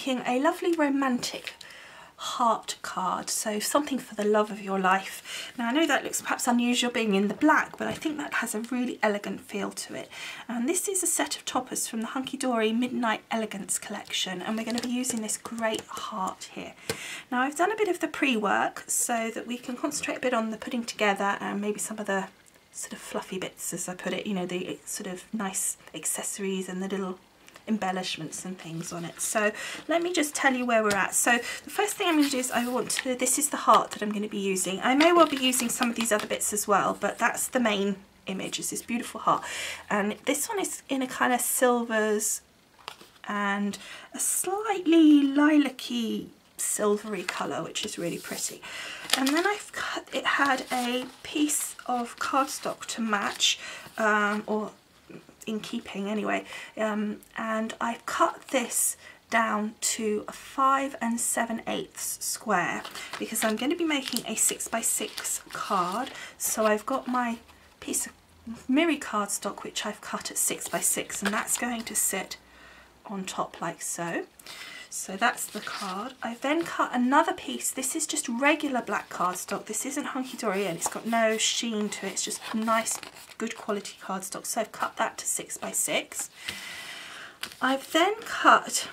making a lovely romantic heart card, so something for the love of your life. Now I know that looks perhaps unusual being in the black, but I think that has a really elegant feel to it. And this is a set of toppers from the Hunky Dory Midnight Elegance collection, and we're going to be using this great heart here. Now I've done a bit of the pre-work so that we can concentrate a bit on the putting together and maybe some of the sort of fluffy bits, as I put it, you know, the sort of nice accessories and the little embellishments and things on it. So let me just tell you where we're at. So the first thing I'm going to do is this is the heart that I'm going to be using. I may well be using some of these other bits as well, but that's the main image, is this beautiful heart. And this one is in a kind of silvers and a slightly lilac-y silvery colour, which is really pretty. And then it had a piece of cardstock to match, or in keeping anyway, and I've cut this down to a 5 7/8 square because I'm going to be making a 6x6 card. So I've got my piece of mirror cardstock which I've cut at 6x6, and that's going to sit on top like so. So that's the card. I've then cut another piece. This is just regular black cardstock. This isn't Hunky Dory and it's got no sheen to it. It's just nice, good quality cardstock. So I've cut that to 6x6. I've then cut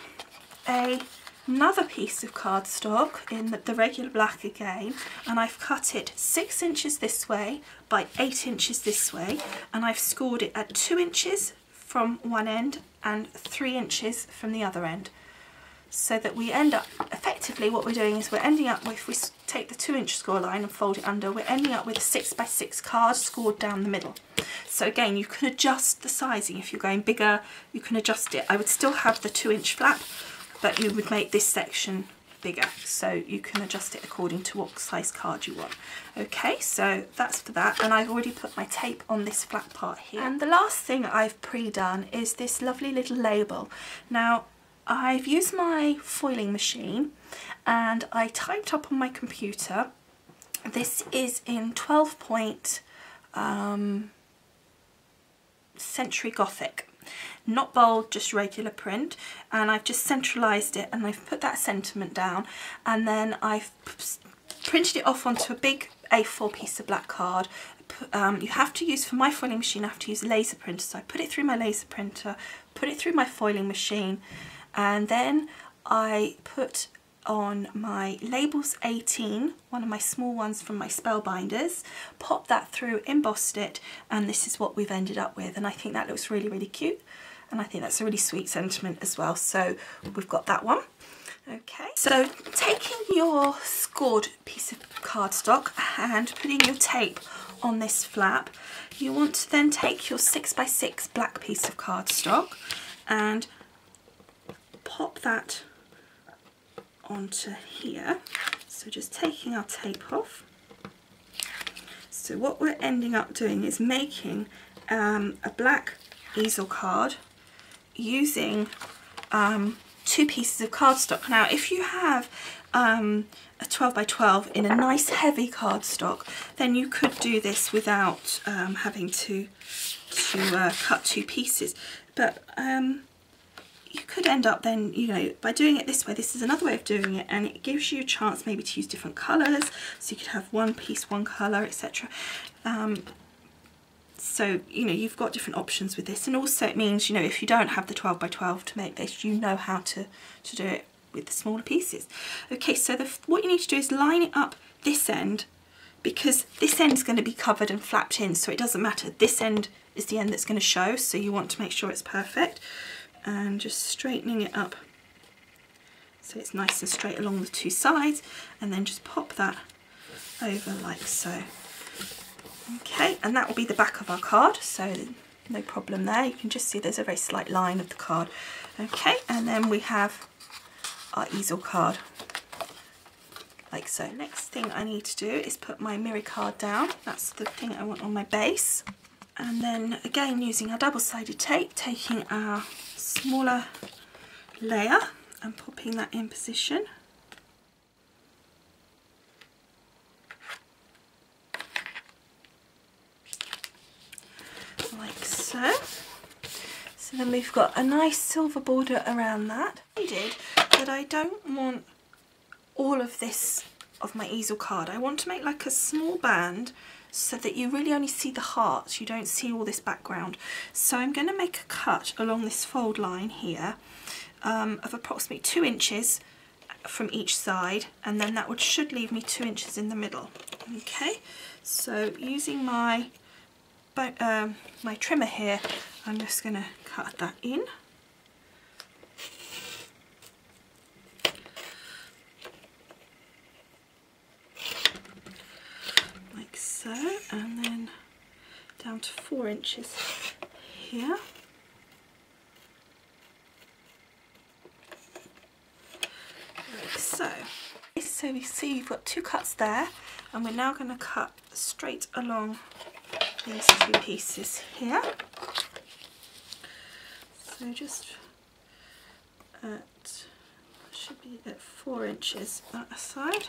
another piece of cardstock in the regular black again, and I've cut it 6 inches this way by 8 inches this way, and I've scored it at 2 inches from one end and 3 inches from the other end. So that we end up, effectively what we're doing is we're ending up with, if we take the 2-inch score line and fold it under, we're ending up with a 6x6 card scored down the middle. So again, you can adjust the sizing. If you're going bigger, you can adjust it. I would still have the 2-inch flap, but you would make this section bigger. So you can adjust it according to what size card you want. Okay, so that's for that. And I've already put my tape on this flat part here. And the last thing I've pre-done is this lovely little label. Now, I've used my foiling machine and I typed up on my computer. This is in 12-point Century Gothic, not bold, just regular print, and I've just centralised it and I've put that sentiment down, and then I've printed it off onto a big A4 piece of black card. You have to use, for my foiling machine, I have to use a laser printer, so I put it through my laser printer, put it through my foiling machine, and then I put on my Labels 18, one of my small ones from my Spellbinders, popped that through, embossed it, and this is what we've ended up with. And I think that looks really, really cute, and I think that's a really sweet sentiment as well. So we've got that one. Okay, so taking your scored piece of cardstock and putting your tape on this flap, you want to then take your 6x6 black piece of cardstock and pop that onto here. So just taking our tape off. So what we're ending up doing is making a black easel card using 2 pieces of cardstock. Now if you have a 12x12 in a nice heavy cardstock, then you could do this without having to cut 2 pieces, but you could end up then, you know, by doing it this way. This is another way of doing it, and it gives you a chance maybe to use different colours, so you could have one piece, one colour, etc. So, you know, you've got different options with this, and also it means, you know, if you don't have the 12x12 to make this, you know how to do it with the smaller pieces. Okay, so what you need to do is line it up this end, because this end is going to be covered and flapped in, so it doesn't matter. This end is the end that's going to show, so you want to make sure it's perfect. And just straightening it up so it's nice and straight along the 2 sides, and then just pop that over like so. Okay, and that will be the back of our card, so no problem there. You can just see there's a very slight line of the card. Okay, and then we have our easel card like so. Next thing I need to do is put my mirror card down. That's the thing I want on my base. And then again, using our double-sided tape, taking our smaller layer and popping that in position. Like so. So then we've got a nice silver border around that. I did but I don't want all of this of my easel card. I want to make like a small band so that you really only see the heart, you don't see all this background. So I'm going to make a cut along this fold line here of approximately 2 inches from each side, and then that should leave me 2 inches in the middle. Okay, so using my my trimmer here, I'm just going to cut that in. Like so, and then down to 4 inches here. Like so. So we see you've got 2 cuts there, and we're now going to cut straight along these 2 pieces here. So just should be at 4 inches that side.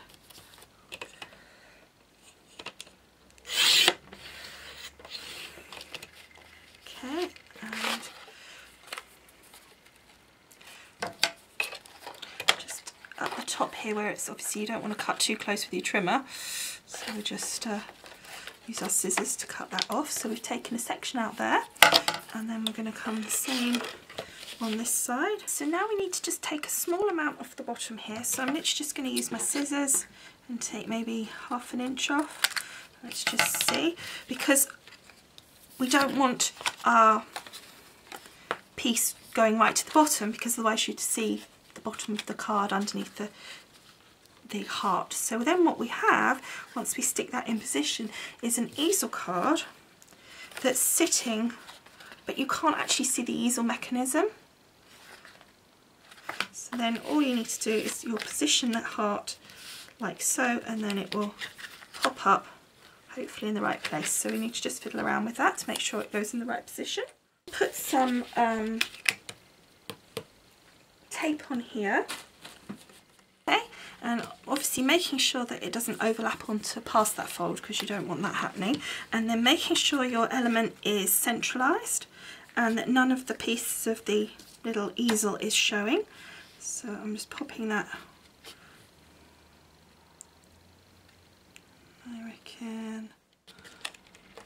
Okay, and just at the top here where it's obviously you don't want to cut too close with your trimmer, so we just use our scissors to cut that off. So we've taken a section out there, and then we're going to come the same on this side. So now we need to just take a small amount off the bottom here, so I'm literally just going to use my scissors and take maybe ½ an inch off. Let's just see, because we don't want our piece going right to the bottom, because otherwise you'd see the bottom of the card underneath the heart. So then what we have, once we stick that in position, is an easel card that's sitting, but you can't actually see the easel mechanism. So then all you need to do is you'll position that heart like so, and then it will pop up, hopefully in the right place. So we need to just fiddle around with that to make sure it goes in the right position. Put some tape on here, okay, and obviously making sure that it doesn't overlap onto past that fold, because you don't want that happening, and then making sure your element is centralised and that none of the pieces of the little easel is showing. So I'm just popping that, I reckon,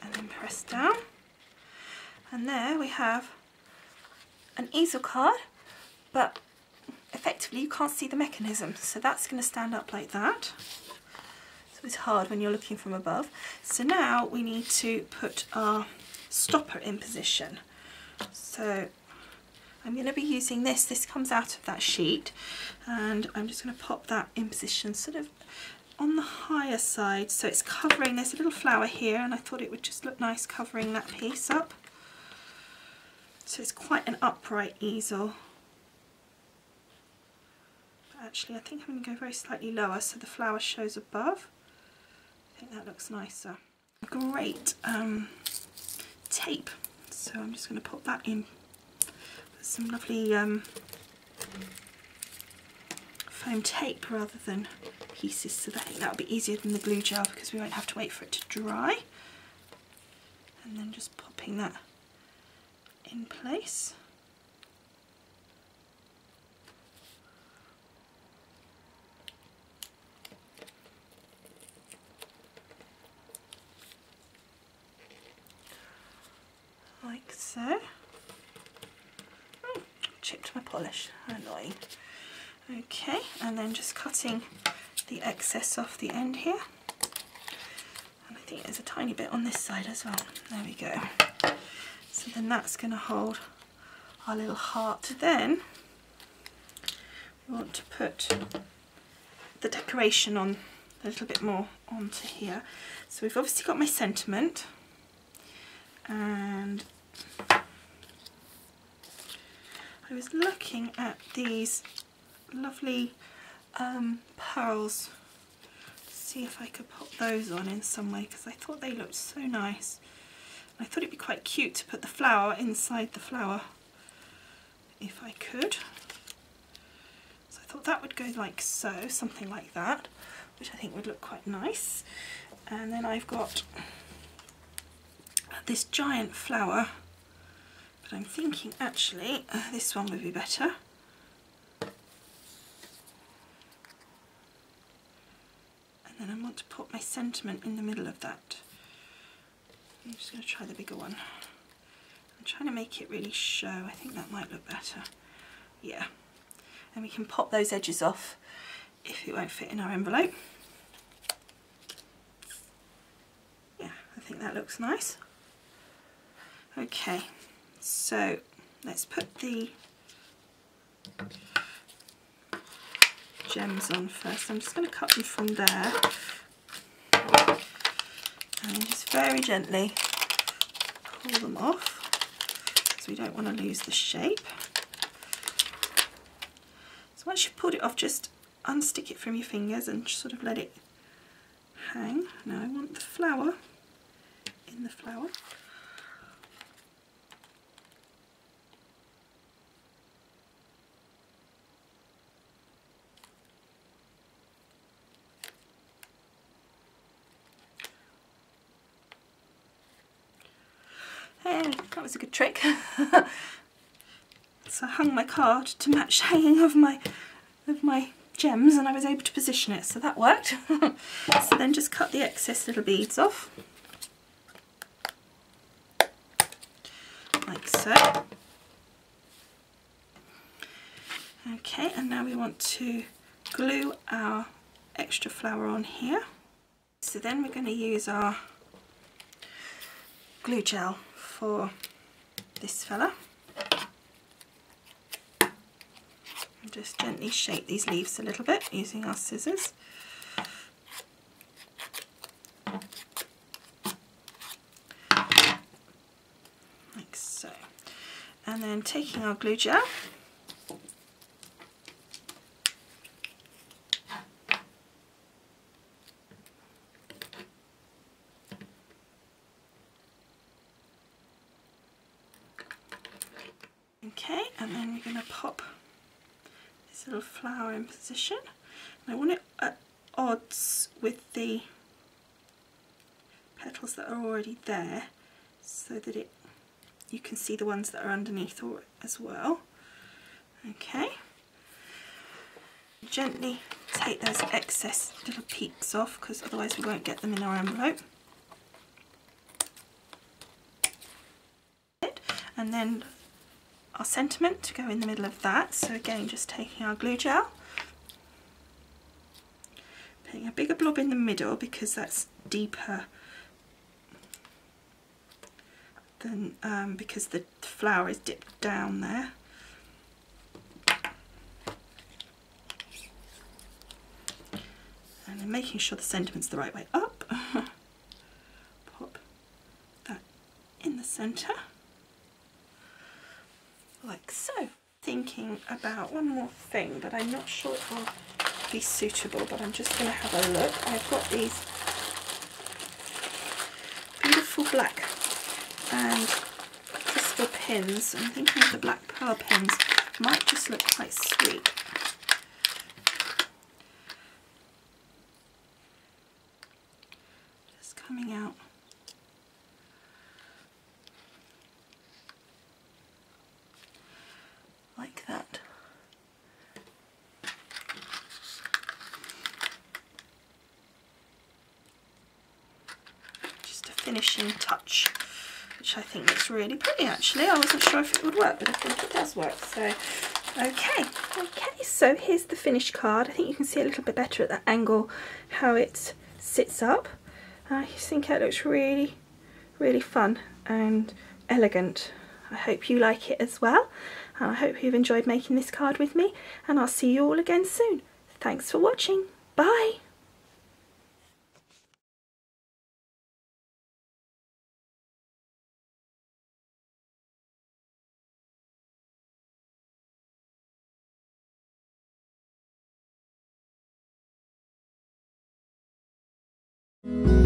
and then press down, and there we have an easel card, but effectively you can't see the mechanism, so that's going to stand up like that. So it's hard when you're looking from above. So now we need to put our stopper in position. So I'm going to be using this comes out of that sheet, and I'm just going to pop that in position sort of on the higher side, so it's covering, there's a little flower here, and I thought it would just look nice covering that piece up. So it's quite an upright easel. But actually I think I'm going to go very slightly lower so the flower shows above. I think that looks nicer. Great tape, so I'm just going to pop that in with some lovely foam tape rather than pieces, so I think that'll be easier than the glue gel because we won't have to wait for it to dry. And then just popping that in place. Like so. Oh, chipped my polish, annoying. Okay, and then just cutting the excess off the end here. And I think there's a tiny bit on this side as well. There we go. So then that's going to hold our little heart. Then we want to put the decoration on a little bit more onto here. So we've obviously got my sentiment, and I was looking at these lovely pearls to see if I could pop those on in some way, because I thought they looked so nice. I thought it'd be quite cute to put the flower inside the flower if I could. So I thought that would go like so, something like that, which I think would look quite nice. And then I've got this giant flower, but I'm thinking actually this one would be better. want to put my sentiment in the middle of that. I'm just going to try the bigger one. I'm trying to make it really show. I think that might look better. Yeah. And we can pop those edges off if it won't fit in our envelope. Yeah, I think that looks nice. Okay, so let's put the gems on first. I'm just going to cut them from there and just very gently pull them off, because we don't want to lose the shape. So once you've pulled it off, just unstick it from your fingers and just sort of let it hang. Now I want the flower in the flower. Hey, that was a good trick. So I hung my card to match the hanging of my gems, and I was able to position it, so that worked. So then just cut the excess little beads off, like so. Okay, and now we want to glue our extra flower on here. So then we're going to use our glue gel for this fella. And just gently shape these leaves a little bit using our scissors. Like so. And then taking our glue gel, okay, and then we're going to pop this little flower in position. And I want it at odds with the petals that are already there, so that you can see the ones that are underneath as well. Okay. Gently take those excess little peaks off, because otherwise we won't get them in our envelope. And then our sentiment to go in the middle of that. So again, just taking our glue gel, putting a bigger blob in the middle because that's deeper than because the flower is dipped down there. And then making sure the sentiment's the right way up. Pop that in the centre. Like so. Thinking about one more thing, but I'm not sure it will be suitable, but I'm just going to have a look. I've got these beautiful black and crystal pins. I'm thinking of the black pearl pins might just look quite sweet. Just coming out. Like that. Just a finishing touch, which I think looks really pretty actually. I wasn't sure if it would work, but I think it does work. So, okay, so here's the finished card. I think you can see a little bit better at that angle how it sits up. I think it looks really, really fun and elegant. I hope you like it as well. I hope you've enjoyed making this card with me, and I'll see you all again soon. Thanks for watching. Bye! Thank you.